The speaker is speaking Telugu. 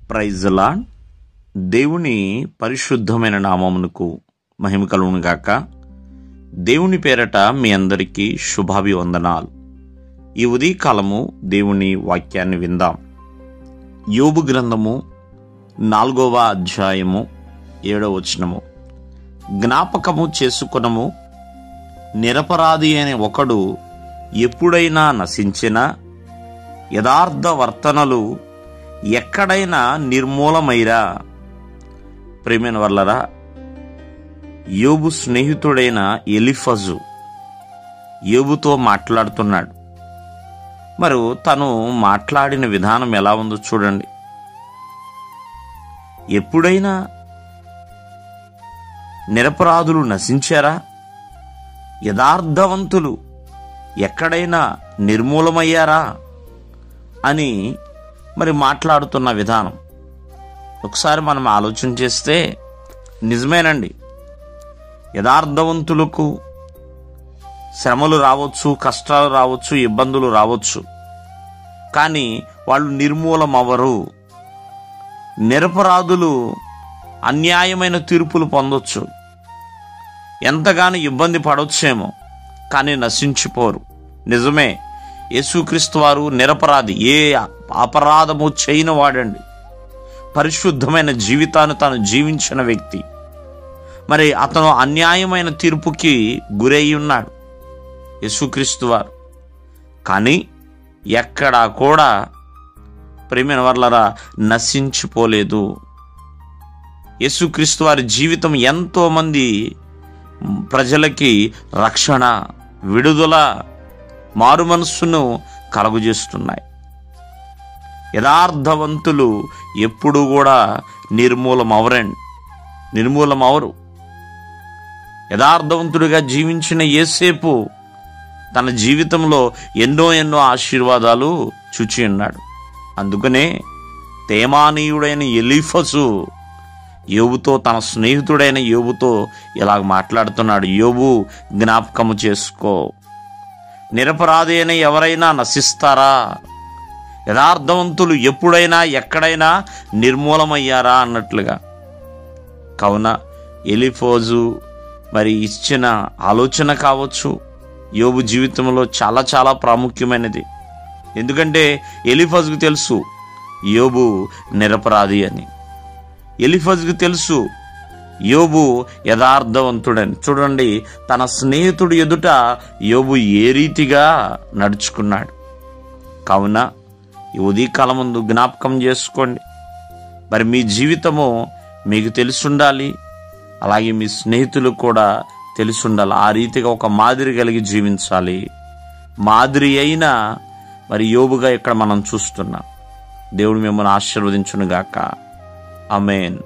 Praise the lord. దేవుని పరిశుద్ధమైన నామమునకు మహిమ కలుగును గాక. దేవుని పేరట మీ అందరికీ శుభాభివందనాలు. ఈ ఉదయకాలము దేవుని వాక్యాన్ని విందాం. యోబు గ్రంథము 4వ అధ్యాయము 7వ వచనము. జ్ఞాపకము చేసుకొనము, నిరపరాధి అనే ఒకడు ఎప్పుడైనా నశించినా, యథార్థ వర్తనలు ఎక్కడైనా నిర్మూలమైరా. ప్రేమైన వర్లరా, యోబు స్నేహితుడైన ఎలీఫజు యోబుతో మాట్లాడుతున్నాడు. మరి తను మాట్లాడిన విధానం ఎలా ఉందో చూడండి. ఎప్పుడైనా నిరపరాధులు నశించారా, యథార్థవంతులు ఎక్కడైనా నిర్మూలమయ్యారా అని మరి మాట్లాడుతున్న విధానం ఒకసారి మనం ఆలోచన చేస్తే నిజమేనండి. యథార్థవంతులకు శ్రమలు రావచ్చు, కష్టాలు రావచ్చు, ఇబ్బందులు రావచ్చు, కానీ వాళ్ళు నిర్మూలమవ్వరు. నిరపరాధులు అన్యాయమైన తీర్పులు పొందొచ్చు, ఎంతగానో ఇబ్బంది పడవచ్చేమో, కానీ నశించిపోరు. నిజమే, యేసుక్రీస్తు వారు నిరపరాధి, ఏ అపరాధము చేయని వాడండి. పరిశుద్ధమైన జీవితాన్ని తాను జీవించిన వ్యక్తి. మరి అతను అన్యాయమైన తీర్పుకి గురై ఉన్నాడు యేసుక్రీస్తు వారు. కానీ ఎక్కడా కూడా ప్రేమైన వర్లరా నశించిపోలేదు. యేసుక్రీస్తు వారి జీవితం ఎంతో మంది ప్రజలకి రక్షణ, విడుదల, మారు మనస్సును కలుగజేస్తున్నాయి. యథార్థవంతులు ఎప్పుడు కూడా నిర్మూలమవరు. యథార్థవంతుడిగా జీవించిన యోసేపు తన జీవితంలో ఎన్నో ఆశీర్వాదాలు చూచి ఉన్నాడు. అందుకనే తేమానీయుడైన ఎలీఫజు యోబుతో, తన స్నేహితుడైన యోబుతో ఇలాగ మాట్లాడుతున్నాడు. యోబు, జ్ఞాపకము చేసుకో, నిరపరాధి అయిన ఎవరైనా నశిస్తారా, యథార్థవంతులు ఎప్పుడైనా ఎక్కడైనా నిర్మూలమయ్యారా అన్నట్లుగా. కావున ఎలీఫజు మరి ఇచ్చిన ఆలోచన కావచ్చు యోబు జీవితంలో చాలా ప్రాముఖ్యమైనది. ఎందుకంటే ఎలీఫజుకు తెలుసు యోబు నిరపరాధి అని. ఎలీఫజుకు తెలుసు యోబు యథార్థవంతుడని. చూడండి, తన స్నేహితుడు ఎదుట యోబు ఏ రీతిగా నడుచుకున్నాడు. కావున ఈ ఉదయకాలం ముందు జ్ఞాపకం చేసుకోండి. మరి మీ జీవితము మీకు తెలుసుండాలి, అలాగే మీ స్నేహితులకు కూడా తెలుసుండాలి. ఆ రీతిగా ఒక మాదిరి కలిగి జీవించాలి. మాదిరి అయిన మరి యోబుగా ఇక్కడ మనం చూస్తున్నాం. దేవుడు మిమ్మల్ని ఆశీర్వదించును గాక. ఆమేన్.